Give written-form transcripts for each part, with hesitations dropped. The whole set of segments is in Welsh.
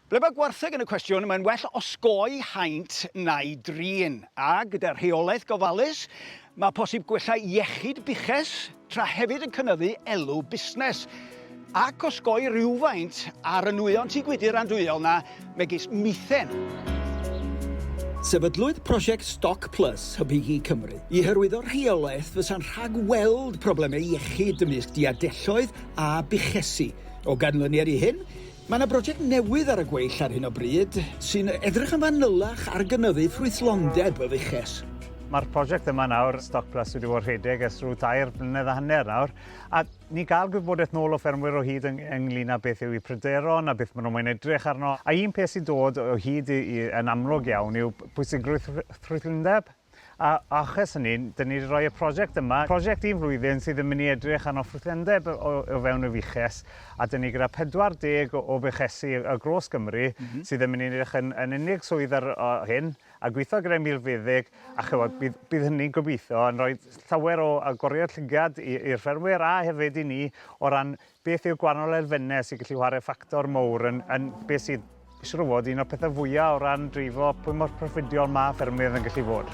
Ble mae gwartheg yn y cwestiwn, mae'n well osgoi haint na'i drin. A gyda rheolaeth gofalus, mae posib gwella iechyd buches tra hefyd yn cynyddu elw busnes. Ac osgoi rhywfaint ar y nwyon tŷ gwydyr andwyol na megis mithen. Sefydlwyd prosiect Stoc Plus Hybigi Cymru I hyrwyddo rheolaeth fysa'n rhagweld problemau iechyd ymysg diadelloedd a buchesu. O ganlyniad I hyn, mae yna brosiect newydd ar y gweill ar hyn o bryd sy'n edrych yn fanylach ar gynyddu ffrwythlondeb y fuches. Mae'r prosiect yma nawr, Stoc Plus, wedi bod rhedeg ers rhyw 2 blynedd a hanner nawr. A ni gael gwybodaeth nôl o ffermwyr o hyd ynglyn â beth yw eu pryderon a beth maen nhw'n edrych arno. A un peth sy'n dod o hyd yn amlwg iawn yw pwysigrwydd ffrwythlondeb. A achos hynny, dyn ni wedi rhoi y prosiect yma. Prosiect un flwyddyn sydd yn mynd I edrych arno ffrwythlondeb o fewn y fuches. A dyn ni gyda 40 o buchesu y gros Gymru sydd yn mynd I edrych yn unig swydd ar hyn. A gweithio gyda milfeddyg, a chywod, bydd hynny'n gobeithio yn rhoi llawer o agoriad llygad i'r ffermwyr a hefyd I ni o ran beth yw'r gwahanol elfennau sy'n gallu chwarae ffactor mowr yn beth sydd siŵr o fod un o'r pethau fwyaf o ran drifo pwy mor proffidiol mae ffermydd yn gallu fod.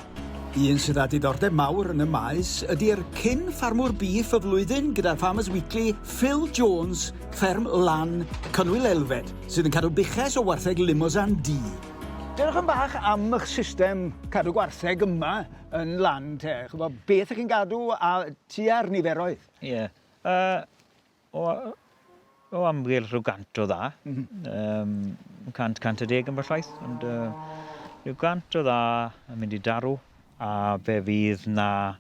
Un sydd â diddordeb mawr yn y maes ydy'r cyn ffarmwr beef y flwyddyn gyda'r Farmers Weekly, Phil Jones, fferm Lan, Cynwyl Elfed, sydd yn cadw buches o wartheg Limousin D. Dewch yn bach am eich system cadw gwartheg yma yn Lan, te. Chybod, beth ych chi'n gadw a tua'r niferoedd? Ie. O amryw rhyw 100 o dda. 110 yn fallaeth. Ond rhyw 100 o dda yn mynd I darw. A fe fydd na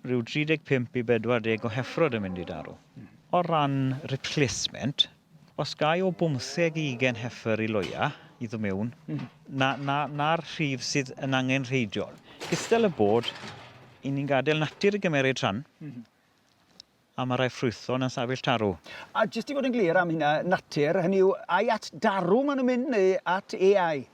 rhyw 35 I 40 o heffrod yn mynd I darw. O ran replacement, os gai o 15 I 20 heffer I loia I ddod mewn, na'r rhif sydd yn angenrheidiol. Gystal y bod, I ni'n gadael natur I gymeriad rhan, a mae rai ffrwythlon yn safell tarw. A jyst I fod yn glir am hynna, natur, hynny yw, ai at darw maen nhw'n mynd neu at AI?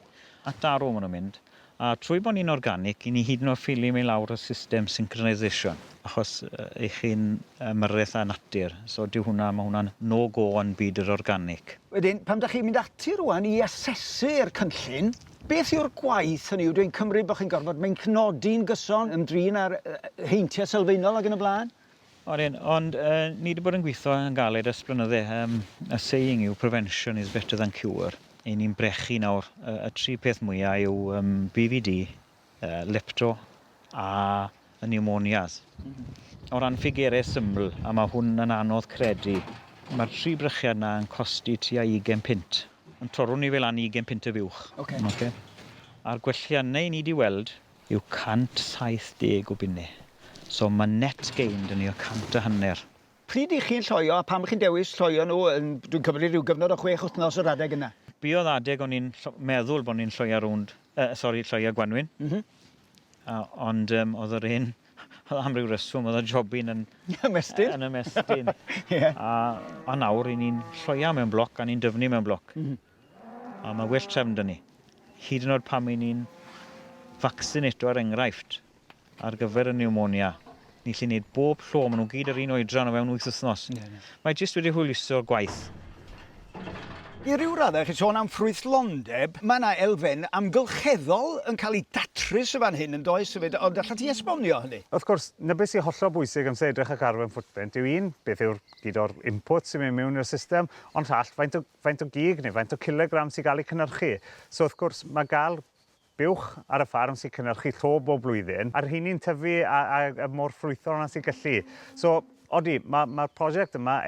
At darw maen nhw'n mynd. A trwy bod ni'n organic, I ni hyd yn oed ffili mewn lawr y system synchronisation, achos eich chi'n ymyrraeth â natur. So mae hwnna'n no-go yn byd yr organic. Wedyn, pam da chi'n mynd ati rwan I asesu'r cynllun, beth yw'r gwaith hynny yw? Dwi'n cymryd bod chi'n gorfod mae'n cnodi'n gyson ymdrin ar heintiau sylfaenol ac yn y blaen? Ond ni wedi bod yn gweithio yn galed ers blynydde. Y saying yw prevention is better than cure. I ni'n brechu nawr. Y 3 peth mwyaf yw BVD, lepto a y pneumonias. O ran ffigurau syml, a mae hwn yn anodd credu, mae'r 3 brychiad yna yn costi tua 20 pint. Ond torwn ni fel an 20 pint y fuwch. Okay. A'r gwelliannau ni wedi weld yw 170 o bunnau. So mae net gain dyn ni o 150. Pryd I chi'n lloio a pam chi'n dewis lloio nhw, dwi'n cymryd rhyw gyfnod o 6 wythnos o'r adeg yna? Buodd adeg o'n i'n meddwl bod ni'n lloio lloio Gwanwyn. Ond oedd yr un, am ryw reswm, oedd y jobyn yn ymestyn. Yn ymestyn. A nawr I ni'n lloio mewn bloc a ni'n dyfnu mewn bloc. A mae well trefn dyn ni. Hyd yn oed pam I ni'n vaccinato ar enghraifft ar gyfer y pneumonia. Ni lli wneud bob llo, maen nhw gyd yr un oedran o fewn 8 wythnos. Mae jyst wedi hwyluso'r gwaith. I ryw raddau, chi sôn am ffrwythlondeb, mae yna elfen amgylcheddol yn cael ei datrys y fan hyn yn does, ond allai ti esbonio hynny? Wrth gwrs, na beth sy'n hollol bwysig am edrych ac arfen footprint yw un, beth yw'r gyd o'r input sy'n mynd mewn i'r system, ond llall, faint o gig neu faint o kilogram sy'n cael ei cynhyrchu. So wrth gwrs, mae gael buwch ar y ffarm sy'n cynhyrchu llo bob blwyddyn, a'r hyn ni'n tyfu a mor ffrwythlon yna sy'n gallu. So, odi, mae'r prosiect yma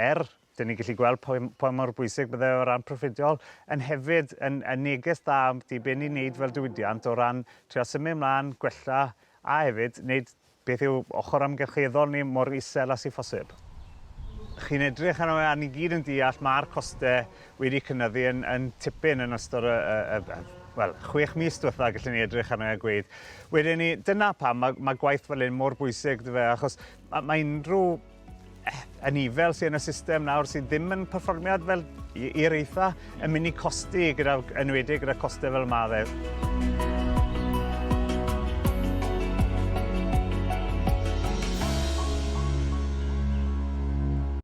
dyn ni'n gallu gweld pwy mor bwysig bydde o ran proffidiol, yn hefyd yn neges da am be ni'n neud fel diwydiant o ran trio symud ymlaen, gwella, a hefyd wneud beth yw ochr amgylcheddol ni mor isel a sy'n ffosib. Chi'n edrych arno a ni gyd yn deall mae'r costau wedi cynyddu yn tipyn yn ystod 6 mis diwetha gallwn ni edrych arno a gweud. Wedyn ni, dyna pam mae gwaith fel hyn mor bwysig dy fe, achos mae unrhyw anifel sy'n y system nawr sydd ddim yn perfformiad fel i'r eitha yn mynd I costi enwedig gyda costau fel maddau.